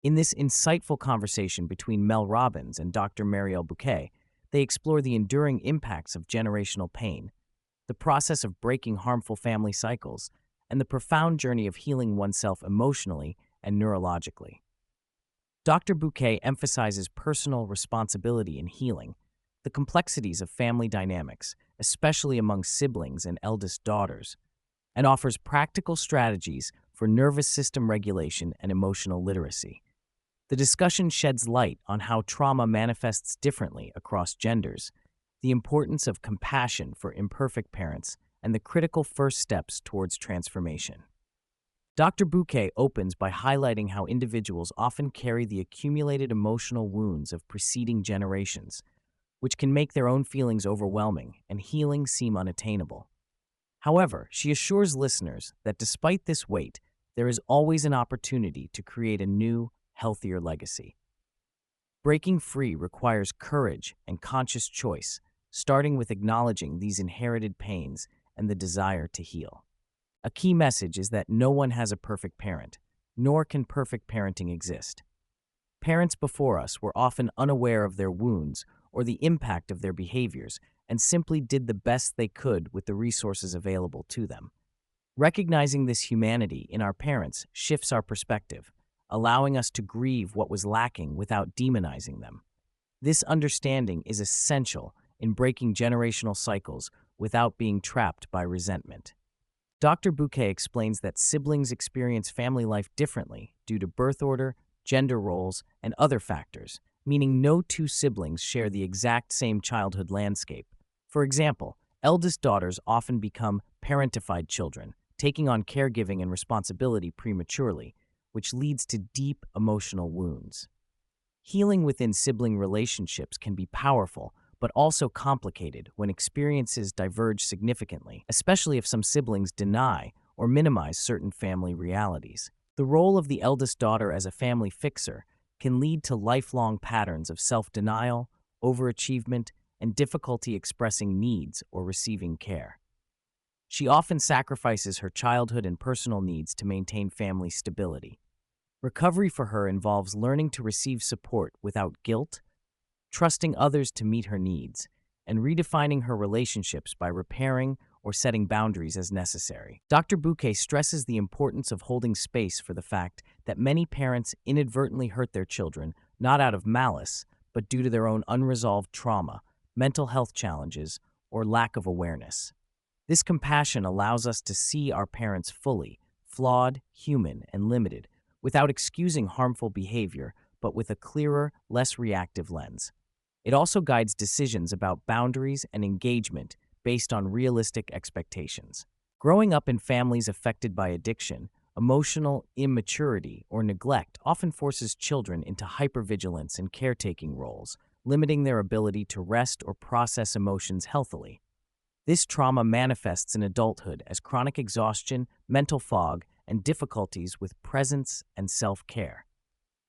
In this insightful conversation between Mel Robbins and Dr. Mariel Buqué, they explore the enduring impacts of generational pain, the process of breaking harmful family cycles, and the profound journey of healing oneself emotionally and neurologically. Dr. Buqué emphasizes personal responsibility in healing, the complexities of family dynamics, especially among siblings and eldest daughters, and offers practical strategies for nervous system regulation and emotional literacy. The discussion sheds light on how trauma manifests differently across genders, the importance of compassion for imperfect parents, and the critical first steps towards transformation. Dr. Buqué opens by highlighting how individuals often carry the accumulated emotional wounds of preceding generations, which can make their own feelings overwhelming and healing seem unattainable. However, she assures listeners that despite this weight, there is always an opportunity to create a new, healthier legacy. Breaking free requires courage and conscious choice, starting with acknowledging these inherited pains and the desire to heal. A key message is that no one has a perfect parent, nor can perfect parenting exist. Parents before us were often unaware of their wounds or the impact of their behaviors and simply did the best they could with the resources available to them. Recognizing this humanity in our parents shifts our perspective, allowing us to grieve what was lacking without demonizing them. This understanding is essential in breaking generational cycles without being trapped by resentment. Dr. Buqué explains that siblings experience family life differently due to birth order, gender roles, and other factors, meaning no two siblings share the exact same childhood landscape. For example, eldest daughters often become parentified children, taking on caregiving and responsibility prematurely, which leads to deep emotional wounds. Healing within sibling relationships can be powerful, but also complicated when experiences diverge significantly, especially if some siblings deny or minimize certain family realities. The role of the eldest daughter as a family fixer can lead to lifelong patterns of self-denial, overachievement, and difficulty expressing needs or receiving care. She often sacrifices her childhood and personal needs to maintain family stability. Recovery for her involves learning to receive support without guilt, trusting others to meet her needs, and redefining her relationships by repairing or setting boundaries as necessary. Dr. Buqué stresses the importance of holding space for the fact that many parents inadvertently hurt their children not out of malice, but due to their own unresolved trauma, mental health challenges, or lack of awareness. This compassion allows us to see our parents fully, flawed, human, and limited, without excusing harmful behavior, but with a clearer, less reactive lens. It also guides decisions about boundaries and engagement based on realistic expectations. Growing up in families affected by addiction, emotional immaturity, or neglect often forces children into hypervigilance and caretaking roles, limiting their ability to rest or process emotions healthily. This trauma manifests in adulthood as chronic exhaustion, mental fog, and difficulties with presence and self-care.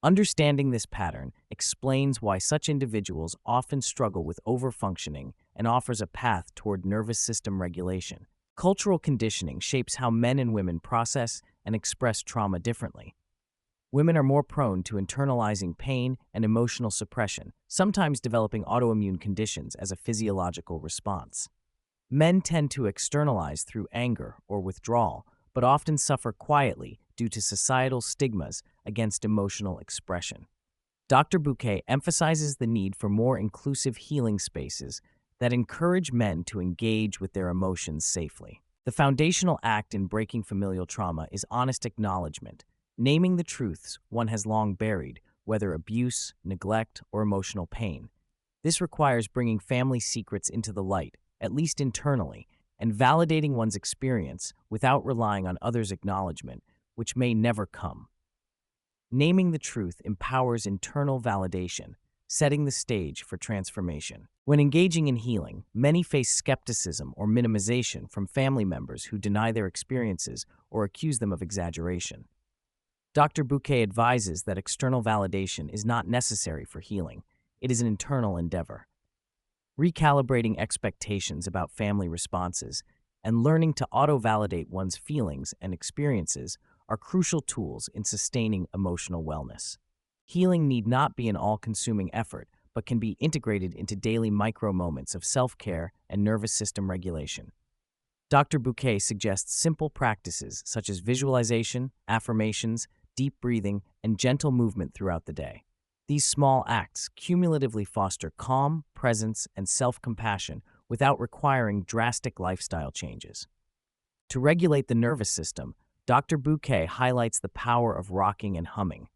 Understanding this pattern explains why such individuals often struggle with overfunctioning and offers a path toward nervous system regulation. Cultural conditioning shapes how men and women process and express trauma differently. Women are more prone to internalizing pain and emotional suppression, sometimes developing autoimmune conditions as a physiological response. Men tend to externalize through anger or withdrawal, but often suffer quietly due to societal stigmas against emotional expression. Dr. Buqué emphasizes the need for more inclusive healing spaces that encourage men to engage with their emotions safely. The foundational act in breaking familial trauma is honest acknowledgement, naming the truths one has long buried, whether abuse, neglect, or emotional pain. This requires bringing family secrets into the light, at least internally, and validating one's experience without relying on others' acknowledgement, which may never come. Naming the truth empowers internal validation, setting the stage for transformation. When engaging in healing, many face skepticism or minimization from family members who deny their experiences or accuse them of exaggeration. Dr. Buqué advises that external validation is not necessary for healing. It is an internal endeavor. Recalibrating expectations about family responses and learning to auto-validate one's feelings and experiences are crucial tools in sustaining emotional wellness. Healing need not be an all-consuming effort, but can be integrated into daily micro-moments of self-care and nervous system regulation. Dr. Buqué suggests simple practices such as visualization, affirmations, deep breathing, and gentle movement throughout the day. These small acts cumulatively foster calm, presence, and self-compassion without requiring drastic lifestyle changes. To regulate the nervous system, Dr. Buqué highlights the power of rocking and humming.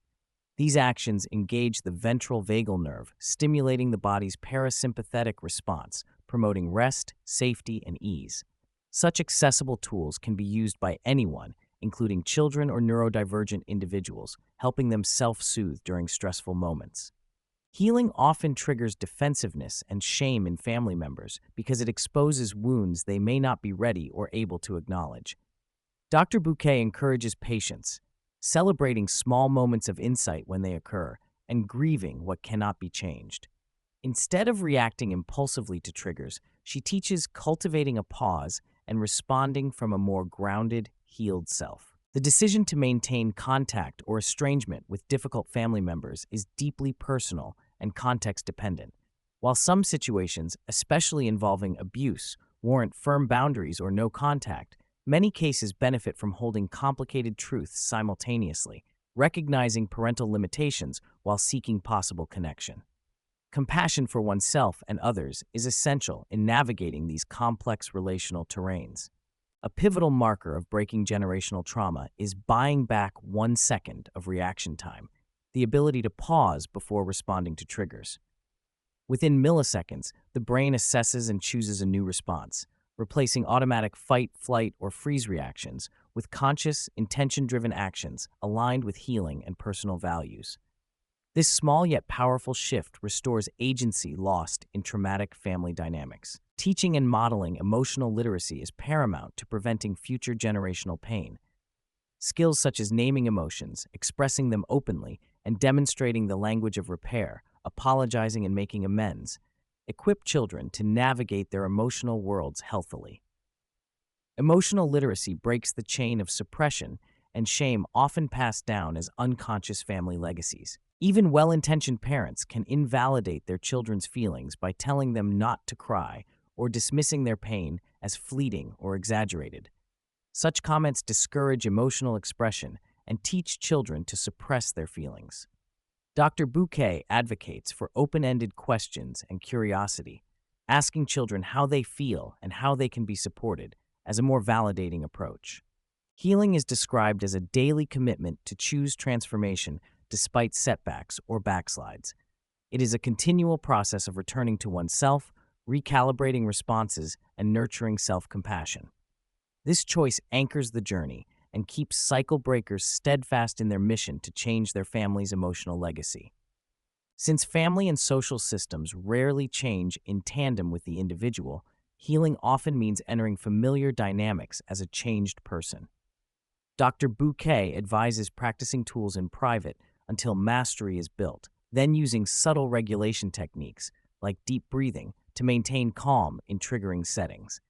These actions engage the ventral vagal nerve, stimulating the body's parasympathetic response, promoting rest, safety, and ease. Such accessible tools can be used by anyone, including children or neurodivergent individuals, helping them self-soothe during stressful moments. Healing often triggers defensiveness and shame in family members because it exposes wounds they may not be ready or able to acknowledge. Dr. Buqué encourages patience, celebrating small moments of insight when they occur, and grieving what cannot be changed. Instead of reacting impulsively to triggers, she teaches cultivating a pause and responding from a more grounded, healed self. The decision to maintain contact or estrangement with difficult family members is deeply personal and context-dependent. While some situations, especially involving abuse, warrant firm boundaries or no contact, many cases benefit from holding complicated truths simultaneously, recognizing parental limitations while seeking possible connection. Compassion for oneself and others is essential in navigating these complex relational terrains. A pivotal marker of breaking generational trauma is buying back 1 second of reaction time, the ability to pause before responding to triggers. Within milliseconds, the brain assesses and chooses a new response, replacing automatic fight, flight, or freeze reactions with conscious, intention-driven actions aligned with healing and personal values. This small yet powerful shift restores agency lost in traumatic family dynamics. Teaching and modeling emotional literacy is paramount to preventing future generational pain. Skills such as naming emotions, expressing them openly, and demonstrating the language of repair, apologizing and making amends, equip children to navigate their emotional worlds healthily. Emotional literacy breaks the chain of suppression and shame often passed down as unconscious family legacies. Even well-intentioned parents can invalidate their children's feelings by telling them not to cry or dismissing their pain as fleeting or exaggerated. Such comments discourage emotional expression and teach children to suppress their feelings. Dr. Buqué advocates for open-ended questions and curiosity, asking children how they feel and how they can be supported as a more validating approach. Healing is described as a daily commitment to choose transformation despite setbacks or backslides. It is a continual process of returning to oneself, recalibrating responses, and nurturing self-compassion. This choice anchors the journey and keeps cycle breakers steadfast in their mission to change their family's emotional legacy. Since family and social systems rarely change in tandem with the individual, healing often means entering familiar dynamics as a changed person. Dr. Buqué advises practicing tools in private until mastery is built, then using subtle regulation techniques, like deep breathing, to maintain calm in triggering settings.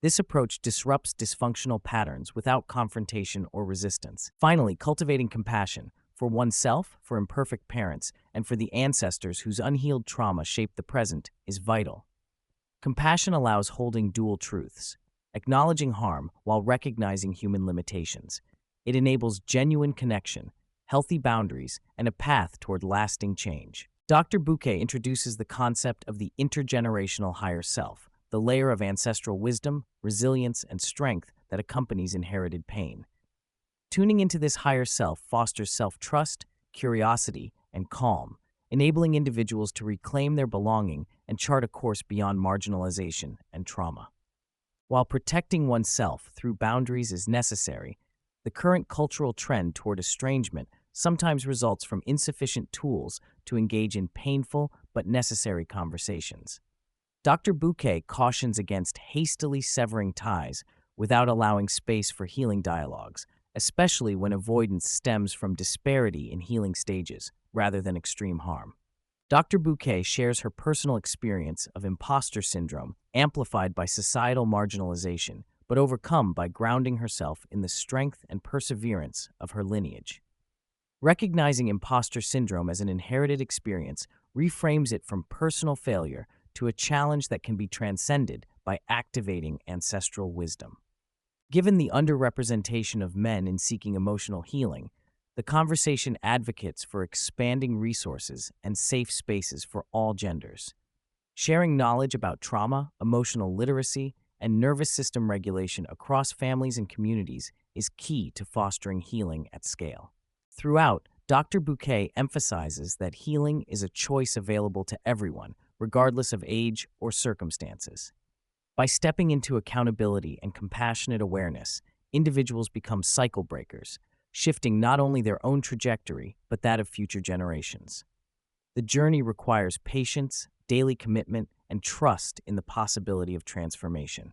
This approach disrupts dysfunctional patterns without confrontation or resistance. Finally, cultivating compassion for oneself, for imperfect parents, and for the ancestors whose unhealed trauma shaped the present is vital. Compassion allows holding dual truths, acknowledging harm while recognizing human limitations. It enables genuine connection, healthy boundaries, and a path toward lasting change. Dr. Buqué introduces the concept of the intergenerational higher self, the layer of ancestral wisdom, resilience, and strength that accompanies inherited pain. Tuning into this higher self fosters self-trust, curiosity, and calm, enabling individuals to reclaim their belonging and chart a course beyond marginalization and trauma. While protecting oneself through boundaries is necessary, the current cultural trend toward estrangement sometimes results from insufficient tools to engage in painful but necessary conversations. Dr. Buqué cautions against hastily severing ties without allowing space for healing dialogues, especially when avoidance stems from disparity in healing stages rather than extreme harm. Dr. Buqué shares her personal experience of impostor syndrome, amplified by societal marginalization, but overcome by grounding herself in the strength and perseverance of her lineage. Recognizing imposter syndrome as an inherited experience reframes it from personal failure to a challenge that can be transcended by activating ancestral wisdom. Given the underrepresentation of men in seeking emotional healing, the conversation advocates for expanding resources and safe spaces for all genders. Sharing knowledge about trauma, emotional literacy, and nervous system regulation across families and communities is key to fostering healing at scale. Throughout, Dr. Buqué emphasizes that healing is a choice available to everyone, regardless of age or circumstances. By stepping into accountability and compassionate awareness, individuals become cycle breakers, shifting not only their own trajectory, but that of future generations. The journey requires patience, daily commitment, and trust in the possibility of transformation.